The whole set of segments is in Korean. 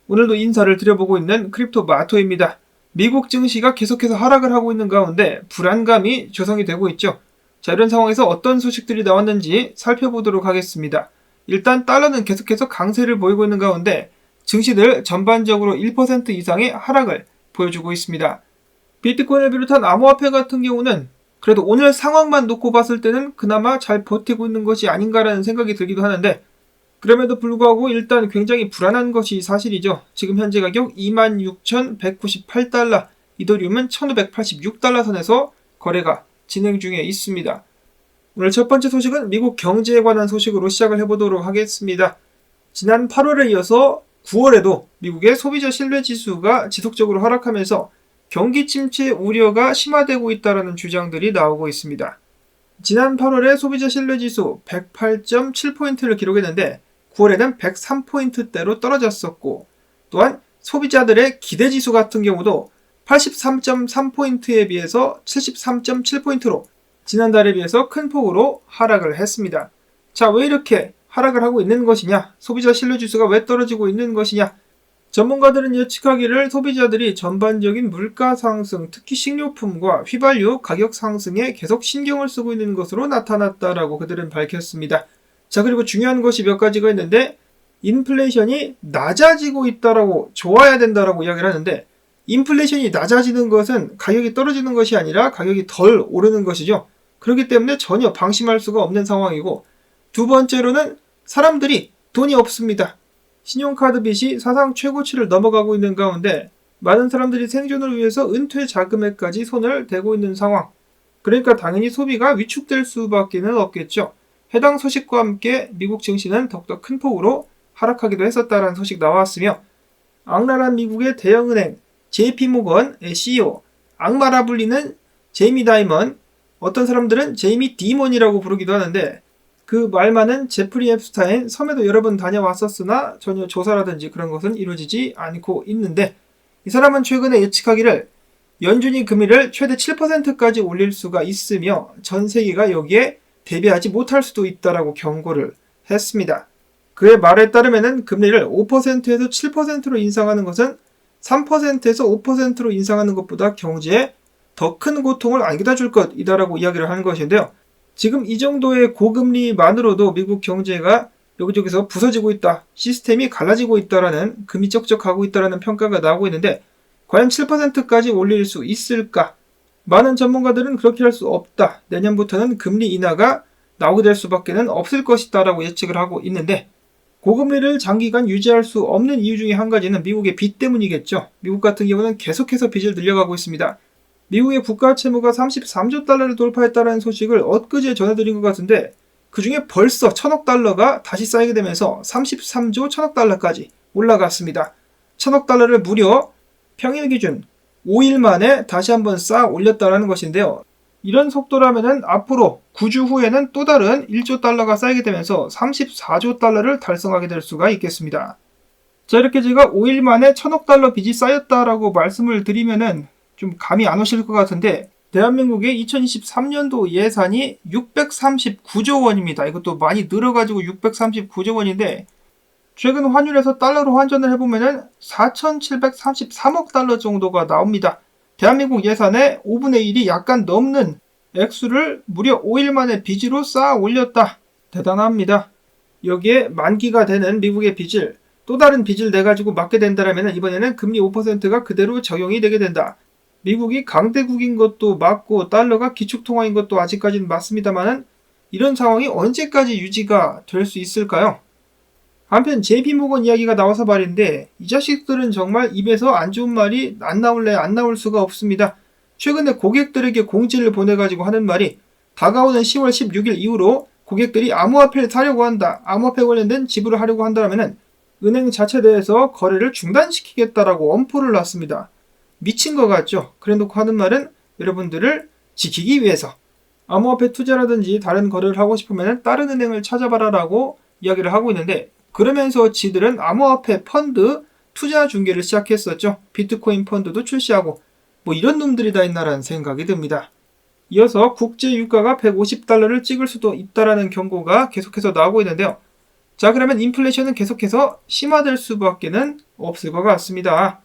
오늘도 인사를 드려보고 있는 크립토 마토입니다. 미국 증시가 계속해서 하락을 하고 있는 가운데 불안감이 조성이 되고 있죠. 자, 이런 상황에서 어떤 소식들이 나왔는지 살펴보도록 하겠습니다. 일단 달러는 계속해서 강세를 보이고 있는 가운데 증시들 전반적으로 1% 이상의 하락을 보여주고 있습니다. 비트코인을 비롯한 암호화폐 같은 경우는 그래도 오늘 상황만 놓고 봤을 때는 그나마 잘 버티고 있는 것이 아닌가라는 생각이 들기도 하는데, 그럼에도 불구하고 일단 굉장히 불안한 것이 사실이죠. 지금 현재 가격 26,198달러, 이더리움은 1,586달러 선에서 거래가 진행 중에 있습니다. 오늘 첫 번째 소식은 미국 경제에 관한 소식으로 시작을 해보도록 하겠습니다. 지난 8월에 이어서 9월에도 미국의 소비자 신뢰지수가 지속적으로 하락하면서 경기 침체 우려가 심화되고 있다는 주장들이 나오고 있습니다. 지난 8월에 소비자 신뢰지수 108.7포인트를 기록했는데 9월에는 103포인트대로 떨어졌었고, 또한 소비자들의 기대지수 같은 경우도 83.3포인트에 비해서 73.7포인트로 지난달에 비해서 큰 폭으로 하락을 했습니다. 자, 왜 이렇게 하락을 하고 있는 것이냐? 소비자 신뢰지수가 왜 떨어지고 있는 것이냐? 전문가들은 예측하기를 소비자들이 전반적인 물가 상승, 특히 식료품과 휘발유 가격 상승에 계속 신경을 쓰고 있는 것으로 나타났다라고 그들은 밝혔습니다. 자, 그리고 중요한 것이 몇 가지가 있는데, 인플레이션이 낮아지고 있다라고, 좋아야 된다라고 이야기를 하는데, 인플레이션이 낮아지는 것은 가격이 떨어지는 것이 아니라 가격이 덜 오르는 것이죠. 그렇기 때문에 전혀 방심할 수가 없는 상황이고, 두 번째로는 사람들이 돈이 없습니다. 신용카드 빚이 사상 최고치를 넘어가고 있는 가운데 많은 사람들이 생존을 위해서 은퇴 자금에까지 손을 대고 있는 상황. 그러니까 당연히 소비가 위축될 수밖에 없겠죠. 해당 소식과 함께 미국 증시는 더욱더 큰 폭으로 하락하기도 했었다는 소식 나왔으며, 악랄한 미국의 대형은행 JP모건의 CEO, 악마라 불리는 제이미 다이먼, 어떤 사람들은 제이미 디몬이라고 부르기도 하는데, 그 말 많은 제프리 앱스타인 섬에도 여러 번 다녀왔었으나 전혀 조사라든지 그런 것은 이루어지지 않고 있는데, 이 사람은 최근에 예측하기를 연준이 금리를 최대 7%까지 올릴 수가 있으며 전 세계가 여기에 대비하지 못할 수도 있다라고 경고를 했습니다. 그의 말에 따르면 금리를 5%에서 7%로 인상하는 것은 3%에서 5%로 인상하는 것보다 경제에 더 큰 고통을 안겨다 줄 것이다라고 이야기를 하는 것인데요. 지금 이 정도의 고금리만으로도 미국 경제가 여기저기서 부서지고 있다, 시스템이 갈라지고 있다라는, 금이 쩍쩍하고 있다라는 평가가 나오고 있는데, 과연 7%까지 올릴 수 있을까? 많은 전문가들은 그렇게 할 수 없다, 내년부터는 금리 인하가 나오게 될 수밖에 없을 것이다 라고 예측을 하고 있는데, 고금리를 장기간 유지할 수 없는 이유 중에 한 가지는 미국의 빚 때문이겠죠. 미국 같은 경우는 계속해서 빚을 늘려가고 있습니다. 미국의 국가 채무가 33조 달러를 돌파했다는 소식을 엊그제 전해드린 것 같은데, 그 중에 벌써 1,000억 달러가 다시 쌓이게 되면서 33조 1,000억 달러까지 올라갔습니다. 1,000억 달러를 무려 평일 기준 5일 만에 다시 한번 쌓아 올렸다는 것인데요. 이런 속도라면 앞으로 9주 후에는 또 다른 1조 달러가 쌓이게 되면서 34조 달러를 달성하게 될 수가 있겠습니다. 자, 이렇게 제가 5일 만에 1,000억 달러 빚이 쌓였다라고 말씀을 드리면은 좀 감이 안 오실 것 같은데, 대한민국의 2023년도 예산이 639조 원입니다. 이것도 많이 늘어가지고 639조 원인데, 최근 환율에서 달러로 환전을 해보면은 4,733억 달러 정도가 나옵니다. 대한민국 예산의 5분의 1이 약간 넘는 액수를 무려 5일 만에 빚으로 쌓아 올렸다. 대단합니다. 여기에 만기가 되는 미국의 빚을, 또 다른 빚을 내가지고 막게 된다면 이번에는 금리 5%가 그대로 적용이 되게 된다. 미국이 강대국인 것도 맞고 달러가 기축통화인 것도 아직까지는 맞습니다만은, 이런 상황이 언제까지 유지가 될 수 있을까요? 한편 JP모건 이야기가 나와서 말인데, 이 자식들은 정말 입에서 안 좋은 말이 안 나올 수가 없습니다. 최근에 고객들에게 공지를 보내가지고 하는 말이, 다가오는 10월 16일 이후로 고객들이 암호화폐를 사려고 한다, 암호화폐 관련된 지불을 하려고 한다면 은행 자체 내에서 거래를 중단시키겠다라고 엄포를 놨습니다. 미친 것 같죠? 그래놓고 하는 말은 여러분들을 지키기 위해서, 암호화폐 투자라든지 다른 거래를 하고 싶으면 다른 은행을 찾아봐라 라고 이야기를 하고 있는데, 그러면서 지들은 암호화폐 펀드 투자 중개를 시작했었죠. 비트코인 펀드도 출시하고, 뭐 이런 놈들이 다 있나라는 생각이 듭니다. 이어서 국제 유가가 150달러를 찍을 수도 있다라는 경고가 계속해서 나오고 있는데요. 자, 그러면 인플레이션은 계속해서 심화될 수밖에는 없을 것 같습니다.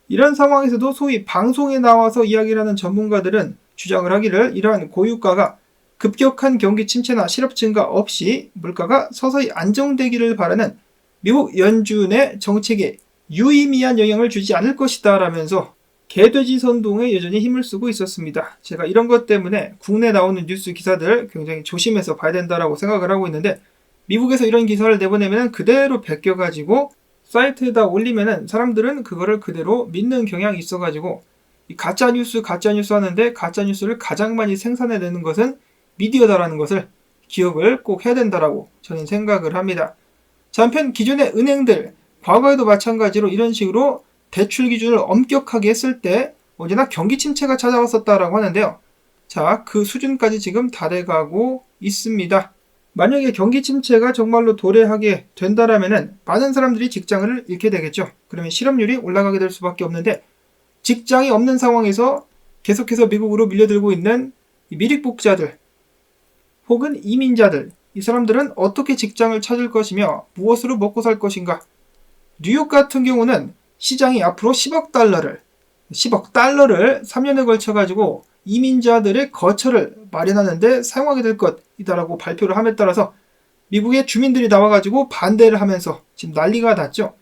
이런 상황에서도 소위 방송에 나와서 이야기를 하는 전문가들은 주장을 하기를 이러한 고유가가 급격한 경기 침체나 실업 증가 없이 물가가 서서히 안정되기를 바라는 미국 연준의 정책에 유의미한 영향을 주지 않을 것이다 라면서 개돼지 선동에 여전히 힘을 쓰고 있었습니다. 제가 이런 것 때문에 국내 나오는 뉴스 기사들 굉장히 조심해서 봐야 된다라고 생각을 하고 있는데, 미국에서 이런 기사를 내보내면 그대로 베껴가지고 사이트에다 올리면은 사람들은 그거를 그대로 믿는 경향이 있어가지고 이 가짜뉴스 하는데, 가짜뉴스를 가장 많이 생산해내는 것은 미디어다라는 것을 기억을 꼭 해야 된다라고 저는 생각을 합니다. 자, 한편 기존의 은행들, 과거에도 마찬가지로 이런 식으로 대출 기준을 엄격하게 했을 때 언제나 경기 침체가 찾아왔었다라고 하는데요. 자, 그 수준까지 지금 달해가고 있습니다. 만약에 경기 침체가 정말로 도래하게 된다라면은 많은 사람들이 직장을 잃게 되겠죠. 그러면 실업률이 올라가게 될 수밖에 없는데, 직장이 없는 상황에서 계속해서 미국으로 밀려들고 있는 미립국자들 혹은 이민자들, 이 사람들은 어떻게 직장을 찾을 것이며 무엇으로 먹고 살 것인가? 뉴욕 같은 경우는 시장이 앞으로 10억 달러를 3년에 걸쳐 가지고 이민자들의 거처를 마련하는데 사용하게 될 것이다라고 발표를 함에 따라서 미국의 주민들이 나와가지고 반대를 하면서 지금 난리가 났죠.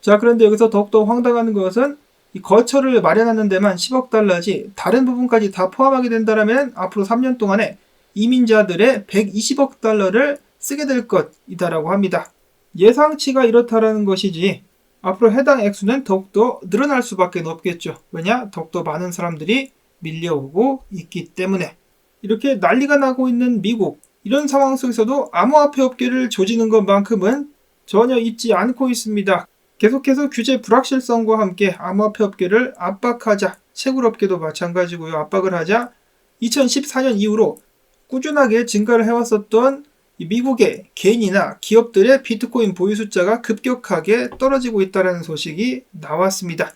자, 그런데 여기서 더욱더 황당한 것은 이 거처를 마련하는 데만 10억 달러지 다른 부분까지 다 포함하게 된다면 앞으로 3년 동안에 이민자들의 120억 달러를 쓰게 될 것이다라고 합니다. 예상치가 이렇다라는 것이지 앞으로 해당 액수는 더욱더 늘어날 수밖에 없겠죠. 왜냐? 더욱더 많은 사람들이 밀려오고 있기 때문에. 이렇게 난리가 나고 있는 미국, 이런 상황 속에서도 암호화폐 업계를 조지는 것만큼은 전혀 잊지 않고 있습니다. 계속해서 규제 불확실성과 함께 암호화폐 업계를 압박하자, 채굴업계도 마찬가지고요. 압박을 하자 2014년 이후로 꾸준하게 증가를 해왔었던 미국의 개인이나 기업들의 비트코인 보유 숫자가 급격하게 떨어지고 있다는 소식이 나왔습니다.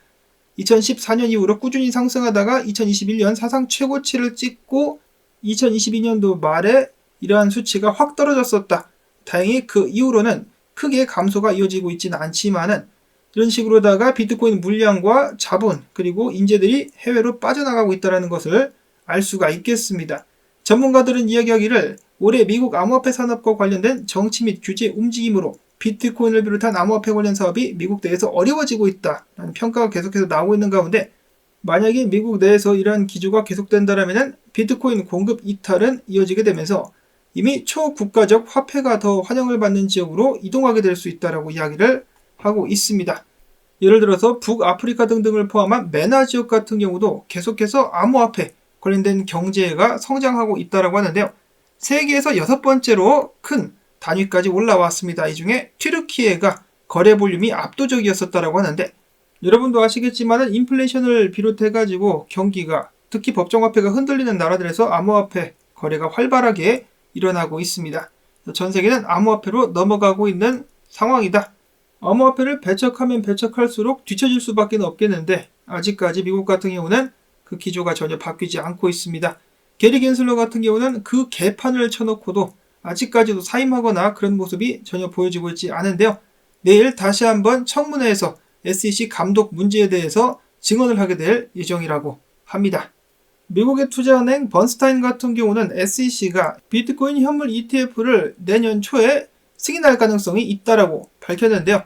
2014년 이후로 꾸준히 상승하다가 2021년 사상 최고치를 찍고 2022년도 말에 이러한 수치가 확 떨어졌었다. 다행히 그 이후로는 크게 감소가 이어지고 있지는 않지만은 이런 식으로다가 비트코인 물량과 자본 그리고 인재들이 해외로 빠져나가고 있다는 것을 알 수가 있겠습니다. 전문가들은 이야기하기를 올해 미국 암호화폐 산업과 관련된 정치 및 규제 움직임으로 비트코인을 비롯한 암호화폐 관련 사업이 미국 내에서 어려워지고 있다라는 평가가 계속해서 나오고 있는 가운데, 만약에 미국 내에서 이러한 기조가 계속된다면 비트코인 공급 이탈은 이어지게 되면서 이미 초국가적 화폐가 더 환영을 받는 지역으로 이동하게 될 수 있다라고 이야기를 하고 있습니다. 예를 들어서 북아프리카 등등을 포함한 메나 지역 같은 경우도 계속해서 암호화폐 관련된 경제가 성장하고 있다라고 하는데요. 세계에서 6번째로 큰 단위까지 올라왔습니다. 이 중에 튀르키예가 거래 볼륨이 압도적이었었다라고 하는데, 여러분도 아시겠지만 인플레이션을 비롯해가지고 경기가, 특히 법정화폐가 흔들리는 나라들에서 암호화폐 거래가 활발하게 일어나고 있습니다. 전 세계는 암호화폐로 넘어가고 있는 상황이다. 암호화폐를 배척하면 배척할수록 뒤처질 수밖에 없겠는데, 아직까지 미국 같은 경우는 그 기조가 전혀 바뀌지 않고 있습니다. 게리 겐슬러 같은 경우는 그 개판을 쳐놓고도 아직까지도 사임하거나 그런 모습이 전혀 보여지고 있지 않은데요. 내일 다시 한번 청문회에서 SEC 감독 문제에 대해서 증언을 하게 될 예정이라고 합니다. 미국의 투자은행 번스타인 같은 경우는 SEC가 비트코인 현물 ETF를 내년 초에 승인할 가능성이 있다라고 밝혔는데요.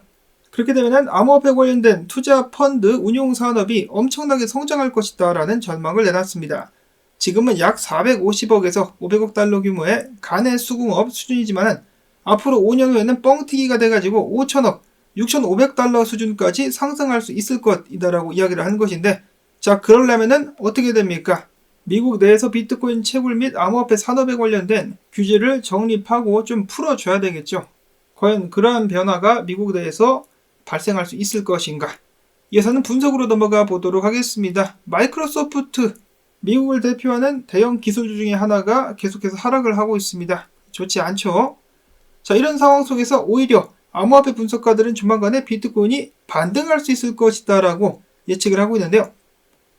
그렇게 되면 암호화폐 관련된 투자 펀드 운용 산업이 엄청나게 성장할 것이다 라는 전망을 내놨습니다. 지금은 약 450억에서 500억 달러 규모의 간의 수공업 수준이지만 앞으로 5년 후에는 뻥튀기가 돼가지고 5천억, 6,500달러 수준까지 상승할 수 있을 것이다라고 이야기를 한 것인데, 자, 그러려면은 어떻게 됩니까? 미국 내에서 비트코인 채굴 및 암호화폐 산업에 관련된 규제를 정립하고 좀 풀어줘야 되겠죠. 과연 그러한 변화가 미국 내에서 발생할 수 있을 것인가? 이어서는 분석으로 넘어가 보도록 하겠습니다. 마이크로소프트, 미국을 대표하는 대형 기술주 중에 하나가 계속해서 하락을 하고 있습니다. 좋지 않죠? 자, 이런 상황 속에서 오히려 암호화폐 분석가들은 조만간에 비트코인이 반등할 수 있을 것이다 라고 예측을 하고 있는데요.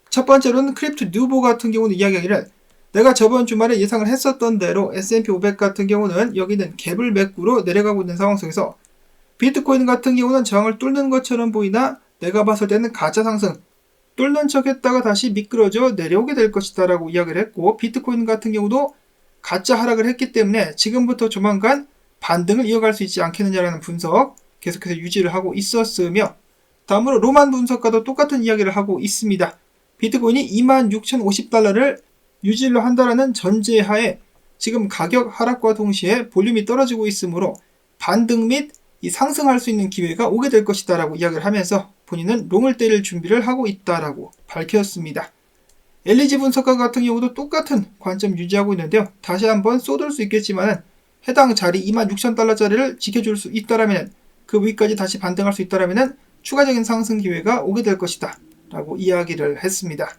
첫 번째로는 크립토 뉴보 같은 경우는 이야기하기를, 내가 저번 주말에 예상을 했었던 대로 S&P 500 같은 경우는 여기는 갭을 맥구로 내려가고 있는 상황 속에서 비트코인 같은 경우는 저항을 뚫는 것처럼 보이나 내가 봤을 때는 가짜 상승, 뚫는 척 했다가 다시 미끄러져 내려오게 될 것이다 라고 이야기를 했고, 비트코인 같은 경우도 가짜 하락을 했기 때문에 지금부터 조만간 반등을 이어갈 수 있지 않겠느냐라는 분석 계속해서 유지를 하고 있었으며, 다음으로 로만 분석가도 똑같은 이야기를 하고 있습니다. 비트코인이 26,050달러를 유지를 한다라는 전제하에 지금 가격 하락과 동시에 볼륨이 떨어지고 있으므로 반등 및 이 상승할 수 있는 기회가 오게 될 것이다 라고 이야기를 하면서 본인은 롱을 때릴 준비를 하고 있다라고 밝혔습니다. LG 분석가 같은 경우도 똑같은 관점 유지하고 있는데요. 다시 한번 쏟을 수 있겠지만 해당 자리 26,000달러짜리를 지켜줄 수 있다라면, 그 위까지 다시 반등할 수 있다라면 추가적인 상승 기회가 오게 될 것이다 라고 이야기를 했습니다.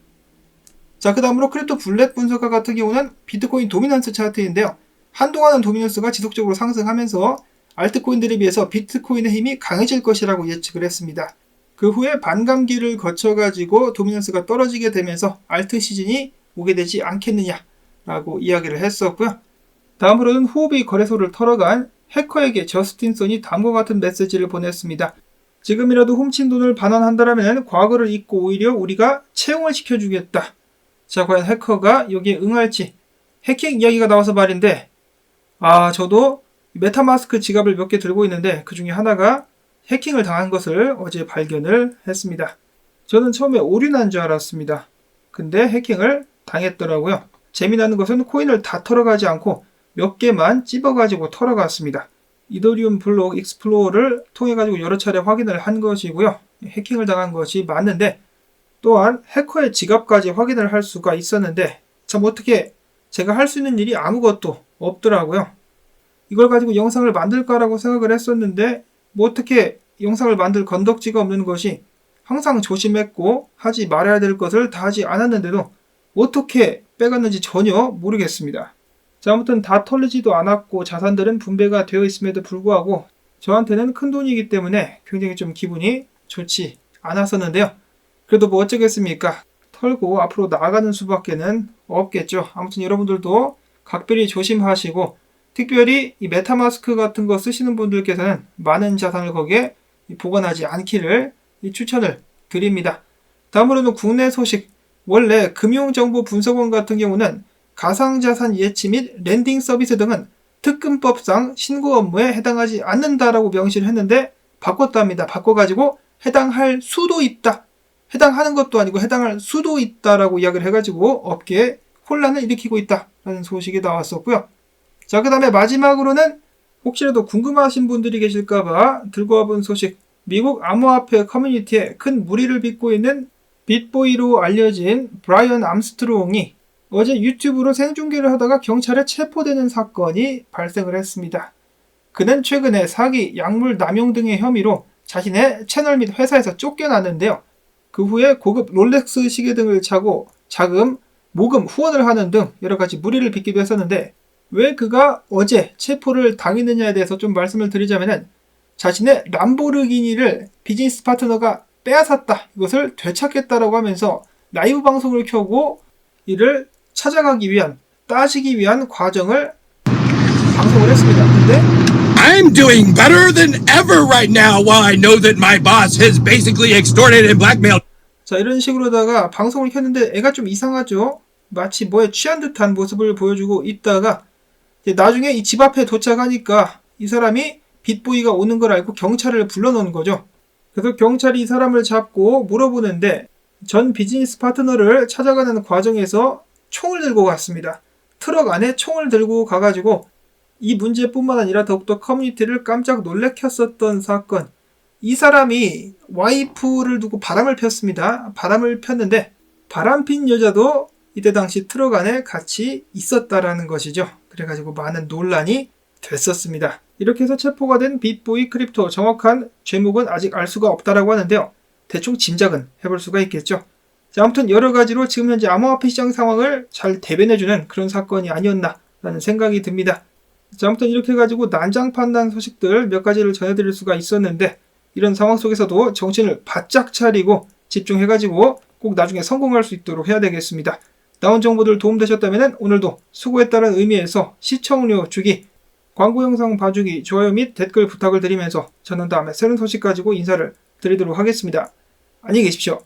자, 그 다음으로 크립토 블랙 분석가 같은 경우는 비트코인 도미넌스 차트인데요. 한동안은 도미넌스가 지속적으로 상승하면서 알트코인들에 비해서 비트코인의 힘이 강해질 것이라고 예측을 했습니다. 그 후에 반감기를 거쳐가지고 도미넌스가 떨어지게 되면서 알트 시즌이 오게 되지 않겠느냐라고 이야기를 했었고요. 다음으로는 후오비 거래소를 털어간 해커에게 저스틴 손이 다음과 같은 메시지를 보냈습니다. 지금이라도 훔친 돈을 반환한다면 과거를 잊고 오히려 우리가 채용을 시켜주겠다. 자, 과연 해커가 여기에 응할지. 해킹 이야기가 나와서 말인데, 저도 메타마스크 지갑을 몇 개 들고 있는데 그 중에 하나가 해킹을 당한 것을 어제 발견을 했습니다. 저는 처음에 오류난 줄 알았습니다. 근데 해킹을 당했더라고요. 재미나는 것은 코인을 다 털어가지 않고 몇 개만 찝어가지고 털어갔습니다. 이더리움 블록 익스플로어를 통해가지고 여러 차례 확인을 한 것이고요. 해킹을 당한 것이 맞는데, 또한 해커의 지갑까지 확인을 할 수가 있었는데, 참 어떻게 제가 할 수 있는 일이 아무것도 없더라고요. 이걸 가지고 영상을 만들까라고 생각을 했었는데, 뭐 어떻게 영상을 만들 건덕지가 없는 것이, 항상 조심했고 하지 말아야 될 것을 다 하지 않았는데도 어떻게 빼갔는지 전혀 모르겠습니다. 자, 아무튼 다 털리지도 않았고 자산들은 분배가 되어 있음에도 불구하고 저한테는 큰 돈이기 때문에 굉장히 좀 기분이 좋지 않았었는데요. 그래도 뭐 어쩌겠습니까? 털고 앞으로 나아가는 수밖에는 없겠죠. 아무튼 여러분들도 각별히 조심하시고, 특별히 이 메타마스크 같은 거 쓰시는 분들께서는 많은 자산을 거기에 보관하지 않기를 추천을 드립니다. 다음으로는 국내 소식. 원래 금융정보분석원 같은 경우는 가상자산 예치 및 렌딩 서비스 등은 특근법상 신고 업무에 해당하지 않는다라고 명시를 했는데 바꿨답니다. 바꿔가지고 해당할 수도 있다. 해당하는 것도 아니고 해당할 수도 있다라고 이야기를 해가지고 업계에 혼란을 일으키고 있다라는 소식이 나왔었고요. 자, 그 다음에 마지막으로는 혹시라도 궁금하신 분들이 계실까봐 들고 와본 소식. 미국 암호화폐 커뮤니티에 큰 무리를 빚고 있는 빗보이로 알려진 브라이언 암스트롱이 어제 유튜브로 생중계를 하다가 경찰에 체포되는 사건이 발생을 했습니다. 그는 최근에 사기, 약물 남용 등의 혐의로 자신의 채널 및 회사에서 쫓겨났는데요. 그 후에 고급 롤렉스 시계 등을 차고 자금, 모금, 후원을 하는 등 여러 가지 무리를 빚기도 했었는데, 왜 그가 어제 체포를 당했느냐에 대해서 좀 말씀을 드리자면은, 자신의 람보르기니를 비즈니스 파트너가 빼앗았다, 이것을 되찾겠다라고 하면서 라이브 방송을 켜고 이를 찾아가기 위한, 따지기 위한 과정을 방송을 했습니다. 근데 I'm doing better than ever right now while I know that my boss has basically extorted and blackmailed. 자, 이런 식으로다가 방송을 켰는데 애가 좀 이상하죠? 마치 뭐에 취한 듯한 모습을 보여주고 있다가 나중에 이 집 앞에 도착하니까 이 사람이 빗보이가 오는 걸 알고 경찰을 불러놓은 거죠. 그래서 경찰이 이 사람을 잡고 물어보는데 전 비즈니스 파트너를 찾아가는 과정에서 총을 들고 갔습니다. 트럭 안에 총을 들고 가가지고 이 문제뿐만 아니라 더욱더 커뮤니티를 깜짝 놀래켰었던 사건. 이 사람이 와이프를 두고 바람을 폈습니다. 바람을 폈는데 바람핀 여자도 이때 당시 트럭 안에 같이 있었다라는 것이죠. 그래가지고 많은 논란이 됐었습니다. 이렇게 해서 체포가 된 빗보이 크립토, 정확한 죄목은 아직 알 수가 없다라고 하는데요. 대충 짐작은 해볼 수가 있겠죠. 자, 아무튼 여러 가지로 지금 현재 암호화폐 시장 상황을 잘 대변해주는 그런 사건이 아니었나라는 생각이 듭니다. 자, 아무튼 이렇게 해가지고 난장판단 소식들 몇 가지를 전해드릴 수가 있었는데, 이런 상황 속에서도 정신을 바짝 차리고 집중해가지고 꼭 나중에 성공할 수 있도록 해야 되겠습니다. 나온 정보들 도움되셨다면 오늘도 수고했다는 의미에서 시청료 주기, 광고 영상 봐주기, 좋아요 및 댓글 부탁을 드리면서 저는 다음에 새로운 소식 가지고 인사를 드리도록 하겠습니다. 안녕히 계십시오.